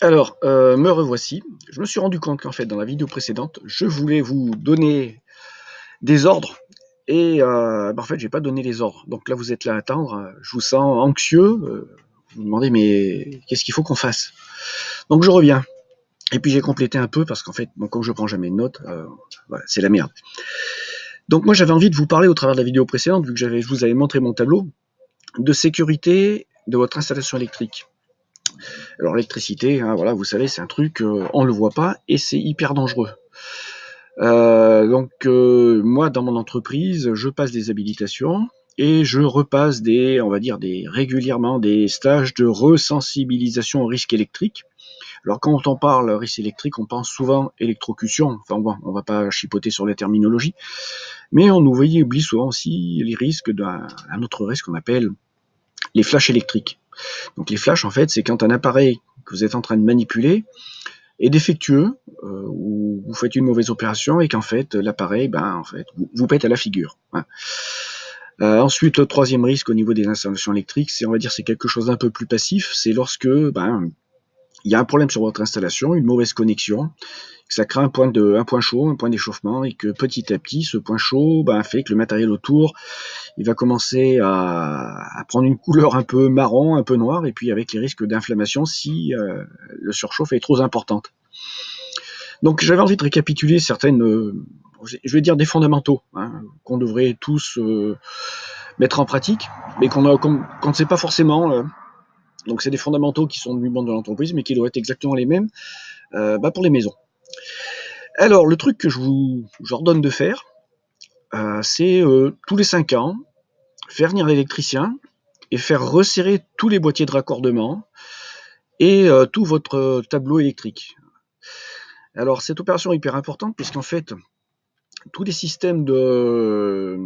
Alors, me revoici. Je me suis rendu compte qu'en fait, dans la vidéo précédente, je voulais vous donner des ordres et en fait, j'ai pas donné les ordres. Donc là, vous êtes là à attendre, je vous sens anxieux, vous vous demandez: «Mais qu'est-ce qu'il faut qu'on fasse?» Donc je reviens et puis j'ai complété un peu parce qu'en fait, bon, comme je prends jamais de notes, voilà, c'est la merde. Donc moi, j'avais envie de vous parler au travers de la vidéo précédente, vu que je vous avais montré mon tableau, de sécurité de votre installation électrique. Alors l'électricité, hein, voilà, vous savez, c'est un truc, on ne le voit pas et c'est hyper dangereux. Moi, dans mon entreprise, je passe des habilitations et je repasse régulièrement des stages de resensibilisation au risque électrique. Alors quand on parle risque électrique, on pense souvent électrocution. Enfin bon, on va pas chipoter sur la terminologie, mais on oublie souvent aussi les risques d'un autre risque qu'on appelle les flashs électriques. Donc les flashs, en fait, c'est quand un appareil que vous êtes en train de manipuler est défectueux, ou vous faites une mauvaise opération et qu'en fait l'appareil, vous pète à la figure. Hein. Ensuite, le troisième risque au niveau des installations électriques, c'est quelque chose d'un peu plus passif, c'est lorsque il y a un problème sur votre installation, une mauvaise connexion, que ça crée un point chaud, un point d'échauffement, et que petit à petit, ce point chaud fait que le matériel autour, il va commencer à prendre une couleur un peu marron, un peu noire, et puis avec les risques d'inflammation si le surchauffe est trop importante. Donc j'avais envie de récapituler je vais dire des fondamentaux, hein, qu'on devrait tous mettre en pratique, mais qu'on ne sait pas forcément. Donc c'est des fondamentaux qui sont du monde de l'entreprise, mais qui doivent être exactement les mêmes pour les maisons. Alors le truc que je ordonne de faire, c'est tous les 5 ans, faire venir l'électricien et faire resserrer tous les boîtiers de raccordement et tout votre tableau électrique. Alors cette opération est hyper importante puisqu'en fait, tous les systèmes de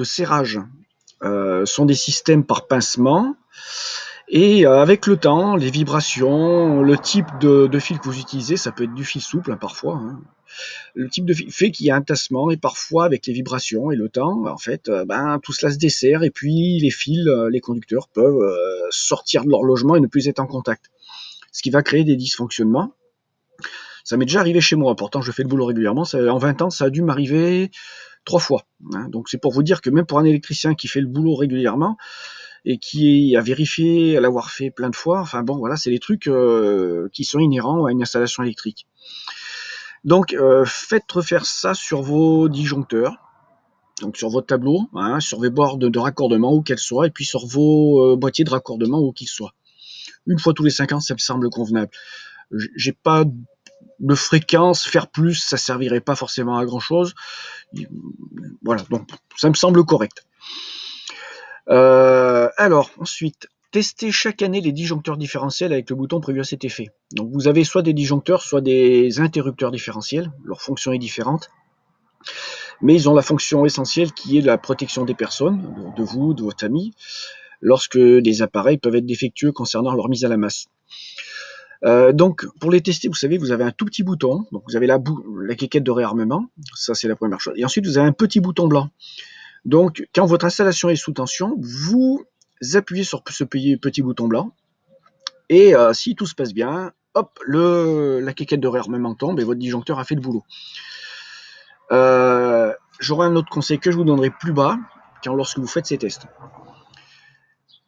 serrage sont des systèmes par pincement, et avec le temps, les vibrations, le type de fil que vous utilisez, ça peut être du fil souple parfois, hein. Le type de fil fait qu'il y a un tassement, et parfois avec les vibrations et le temps, en fait, tout cela se desserre, et puis les fils, les conducteurs peuvent sortir de leur logement et ne plus être en contact. Ce qui va créer des dysfonctionnements. Ça m'est déjà arrivé chez moi, pourtant je fais le boulot régulièrement, en 20 ans ça a dû m'arriver 3 fois. Hein. Donc c'est pour vous dire que même pour un électricien qui fait le boulot régulièrement, et qui a vérifié l'avoir fait plein de fois, enfin bon voilà, c'est des trucs qui sont inhérents à une installation électrique. Donc faites refaire ça sur vos disjoncteurs, donc sur votre tableau, hein, sur vos bords de raccordement où qu'elles soient, et puis sur vos boîtiers de raccordement où qu'ils soient. Une fois tous les 5 ans, ça me semble convenable. J'ai pas de fréquence, faire plus, ça servirait pas forcément à grand chose. Voilà, donc ça me semble correct. Alors, ensuite, testez chaque année les disjoncteurs différentiels avec le bouton prévu à cet effet. Donc vous avez soit des disjoncteurs, soit des interrupteurs différentiels, leur fonction est différente, mais ils ont la fonction essentielle qui est la protection des personnes, de vous, de votre famille, lorsque des appareils peuvent être défectueux concernant leur mise à la masse. Donc pour les tester, vous savez, vous avez un tout petit bouton, donc vous avez la quéquette de réarmement, ça c'est la première chose, et ensuite vous avez un petit bouton blanc. Donc quand votre installation est sous tension, vous appuyez sur ce petit bouton blanc, et si tout se passe bien, hop, la quéquette de réarmement tombe et votre disjoncteur a fait le boulot. J'aurai un autre conseil que je vous donnerai plus bas lorsque vous faites ces tests.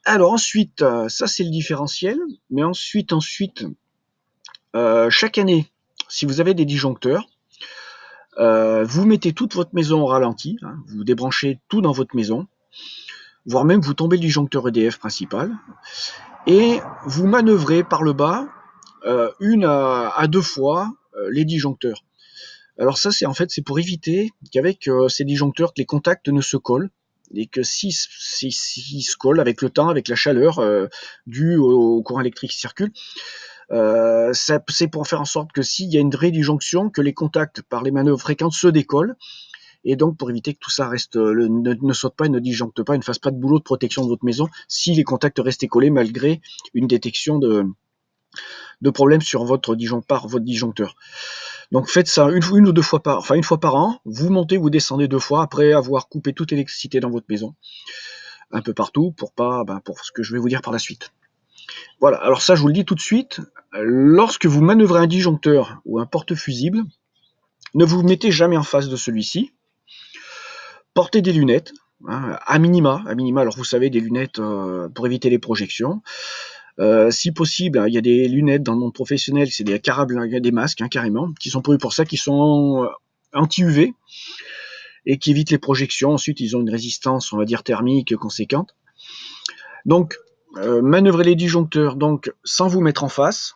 Alors ensuite, ça c'est le différentiel, mais ensuite, chaque année, si vous avez des disjoncteurs, vous mettez toute votre maison au ralenti, hein, vous débranchez tout dans votre maison, voire même vous tombez le disjoncteur EDF principal, et vous manœuvrez par le bas 1 à 2 fois les disjoncteurs. Alors ça, c'est pour éviter qu'avec ces disjoncteurs, que les contacts ne se collent, et que s'ils se collent avec le temps, avec la chaleur due au courant électrique qui circule, c'est pour faire en sorte que s'il y a une rédisjonction, que les contacts par les manœuvres fréquentes se décollent, et donc pour éviter que tout ça reste ne saute pas, ne disjoncte pas, et ne fasse pas de boulot de protection de votre maison si les contacts restaient collés malgré une détection de problèmes sur votre disjoncteur. Donc faites ça une ou deux fois une fois par an, vous montez, vous descendez 2 fois après avoir coupé toute l'électricité dans votre maison, un peu partout, pour ce que je vais vous dire par la suite. Voilà, alors ça je vous le dis tout de suite, lorsque vous manœuvrez un disjoncteur ou un porte-fusible, ne vous mettez jamais en face de celui-ci. Portez des lunettes, hein, à minima, alors vous savez, des lunettes pour éviter les projections. Si possible, il y a des lunettes dans le monde professionnel, c'est des carabins, des masques hein, carrément, qui sont prévus pour ça, qui sont anti-UV et qui évitent les projections. Ensuite, ils ont une résistance, on va dire, thermique conséquente. Donc, manœuvrez les disjoncteurs donc sans vous mettre en face,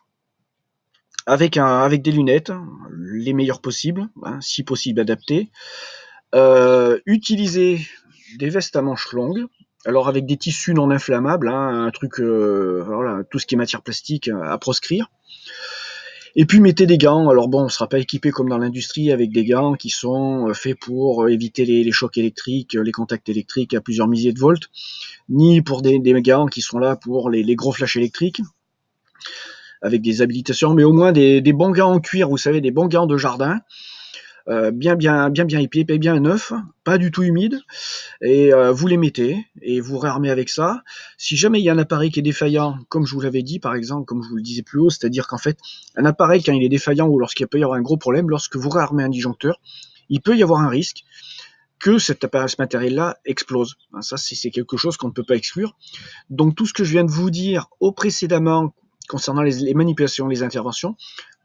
avec des lunettes, les meilleures possibles, hein, si possible adaptées. Utilisez des vestes à manches longues, alors avec des tissus non inflammables, hein, un truc, voilà, tout ce qui est matière plastique à proscrire. Et puis mettez des gants. Alors bon, on ne sera pas équipé comme dans l'industrie avec des gants qui sont faits pour éviter les chocs électriques, les contacts électriques à plusieurs milliers de volts, ni pour des gants qui sont là pour les gros flashs électriques, avec des habilitations, mais au moins des bons gants en cuir, vous savez, des bons gants de jardin, bien épais, bien neufs, pas du tout humides, et vous les mettez et vous réarmez avec ça. Si jamais il y a un appareil qui est défaillant, comme je vous l'avais dit par exemple, comme je vous le disais plus haut, c'est-à-dire qu'en fait un appareil quand il est défaillant ou lorsqu'il peut y avoir un gros problème, lorsque vous réarmez un disjoncteur, il peut y avoir un risque que ce matériel-là explose. Ça c'est quelque chose qu'on ne peut pas exclure. Donc tout ce que je viens de vous dire précédemment concernant les manipulations, les interventions,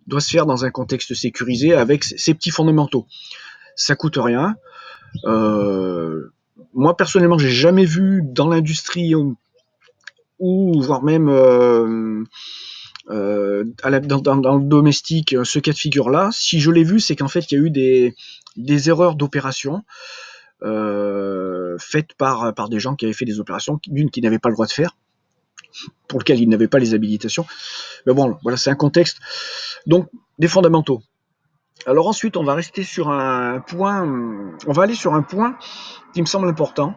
doit se faire dans un contexte sécurisé avec ces petits fondamentaux. Ça coûte rien. Moi personnellement, j'ai jamais vu dans l'industrie ou voire même dans le domestique ce cas de figure-là. Si je l'ai vu, c'est qu'en fait il y a eu des erreurs d'opération faites par des gens qui avaient fait des opérations d'une qui n'avaient pas le droit de faire, pour lequel ils n'avaient pas les habilitations. Mais bon, voilà, c'est un contexte. Donc, des fondamentaux. Alors ensuite, on va rester sur un point, on va aller sur un point qui me semble important.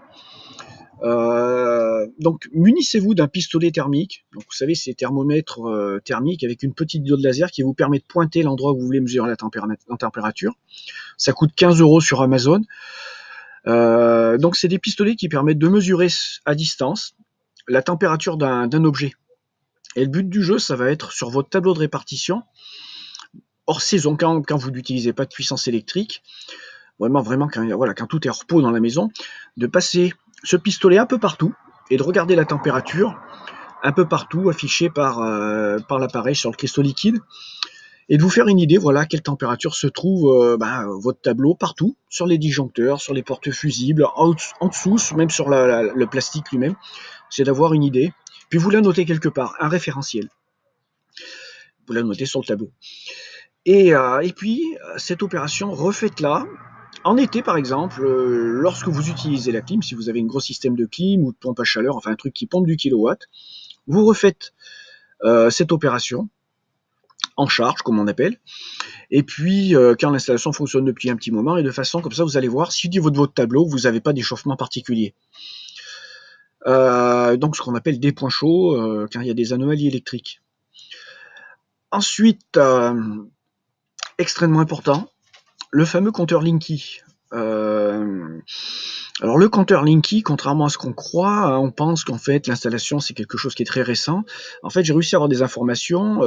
Donc, munissez-vous d'un pistolet thermique. Donc, vous savez, c'est thermomètre thermique avec une petite diode laser qui vous permet de pointer l'endroit où vous voulez mesurer la température. Ça coûte 15 € sur Amazon. Donc, c'est des pistolets qui permettent de mesurer à distance la température d'un objet. Et le but du jeu, ça va être sur votre tableau de répartition, hors saison, quand vous n'utilisez pas de puissance électrique, vraiment quand tout est en repos dans la maison, de passer ce pistolet un peu partout et de regarder la température un peu partout affichée par l'appareil sur le cristaux liquide et de vous faire une idée, voilà, à quelle température se trouve votre tableau partout, sur les disjoncteurs, sur les porte-fusibles, en dessous, même sur le plastique lui-même. C'est d'avoir une idée. Puis vous la notez quelque part, un référentiel. Vous la notez sur le tableau. Et puis, cette opération, refaites-la en été, par exemple, lorsque vous utilisez la clim, si vous avez un gros système de clim ou de pompe à chaleur, enfin un truc qui pompe du kilowatt, vous refaites cette opération en charge, comme on appelle, et puis quand l'installation fonctionne depuis un petit moment, et de façon comme ça, vous allez voir si du haut de votre tableau, vous n'avez pas d'échauffement particulier. Donc ce qu'on appelle des points chauds quand il y a des anomalies électriques. Ensuite, extrêmement important, le fameux compteur Linky. Alors le compteur Linky, contrairement à ce qu'on croit, on pense qu'en fait l'installation c'est quelque chose qui est très récent. En fait, j'ai réussi à avoir des informations.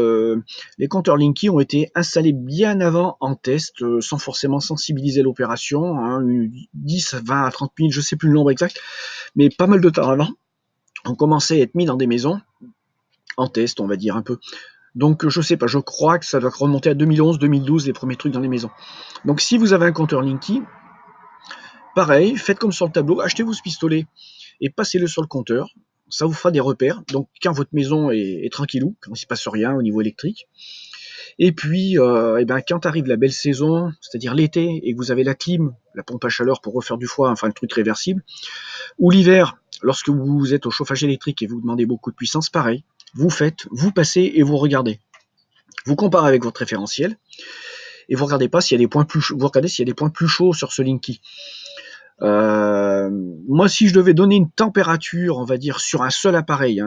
Les compteurs Linky ont été installés bien avant en test, sans forcément sensibiliser l'opération, hein, 10, 20 à 30 000, je ne sais plus le nombre exact, mais pas mal de temps avant, on commençait à être mis dans des maisons en test, on va dire un peu. Donc je sais pas, je crois que ça doit remonter à 2011, 2012, les premiers trucs dans les maisons. Donc si vous avez un compteur Linky, pareil, faites comme sur le tableau, achetez-vous ce pistolet et passez-le sur le compteur. Ça vous fera des repères. Donc quand votre maison est tranquillou, quand il ne se passe rien au niveau électrique. Et puis, quand arrive la belle saison, c'est-à-dire l'été, et que vous avez la clim, la pompe à chaleur pour refaire du froid, enfin le truc réversible, ou l'hiver, lorsque vous êtes au chauffage électrique et vous demandez beaucoup de puissance, pareil, vous passez et vous regardez. Vous comparez avec votre référentiel et vous regardez s'il y a des points plus chauds sur ce Linky. Moi, si je devais donner une température, on va dire, sur un seul appareil,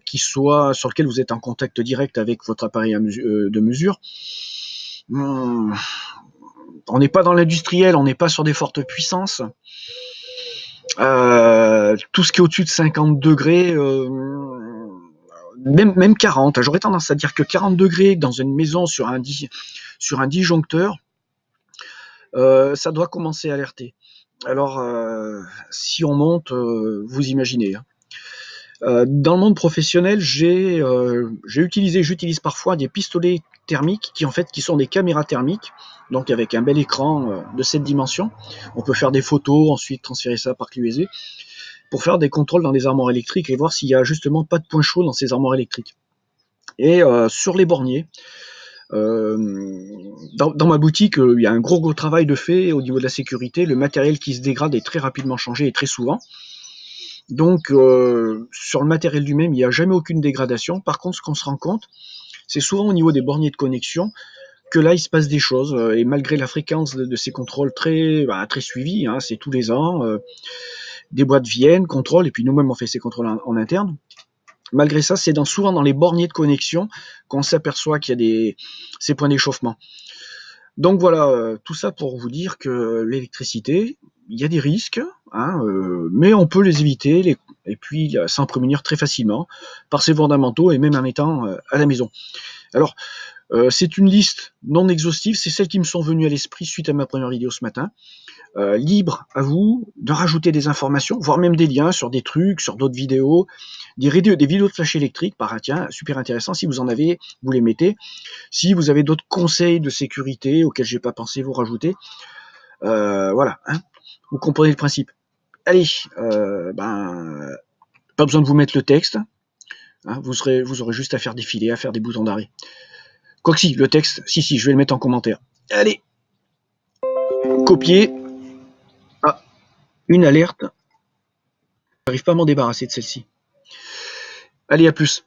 qui soit sur lequel vous êtes en contact direct avec votre appareil de mesure, on n'est pas dans l'industriel, on n'est pas sur des fortes puissances. Tout ce qui est au-dessus de 50 degrés, même 40, j'aurais tendance à dire que 40 degrés dans une maison sur un disjoncteur, ça doit commencer à alerter. Alors, si on monte, vous imaginez. Hein. Dans le monde professionnel, j'utilise parfois des pistolets thermiques qui sont des caméras thermiques, donc avec un bel écran de cette dimension. On peut faire des photos, ensuite transférer ça par clé USB pour faire des contrôles dans des armoires électriques et voir s'il y a justement pas de point chaud dans ces armoires électriques. Et sur les borniers, dans ma boutique, il y a un gros travail de fait au niveau de la sécurité. Le matériel qui se dégrade est très rapidement changé et très souvent. Donc, sur le matériel lui-même, il n'y a jamais aucune dégradation. Par contre, ce qu'on se rend compte, c'est souvent au niveau des borniers de connexion que là, il se passe des choses. Et malgré la fréquence de ces contrôles très suivis, hein, c'est tous les ans, des boîtes viennent, contrôlent, et puis nous-mêmes, on fait ces contrôles en interne. Malgré ça, c'est souvent dans les borniers de connexion qu'on s'aperçoit qu'il y a ces points d'échauffement. Donc voilà, tout ça pour vous dire que l'électricité, il y a des risques, hein, mais on peut les éviter et puis s'en prémunir très facilement par ces fondamentaux et même en étant à la maison. Alors, c'est une liste non exhaustive, c'est celles qui me sont venues à l'esprit suite à ma première vidéo ce matin. Libre à vous de rajouter des informations, voire même des liens sur des trucs, sur d'autres vidéos, des vidéos de flash électrique, tiens, super intéressant, si vous en avez, vous les mettez. Si vous avez d'autres conseils de sécurité auxquels j'ai pas pensé, vous rajouter. Voilà, hein, vous comprenez le principe. Allez, pas besoin de vous mettre le texte, hein, vous aurez juste à faire défiler, à faire des boutons d'arrêt. Quoique si, le texte, si, je vais le mettre en commentaire. Allez, copier. Ah, une alerte. J'arrive pas à m'en débarrasser de celle-ci. Allez, à plus.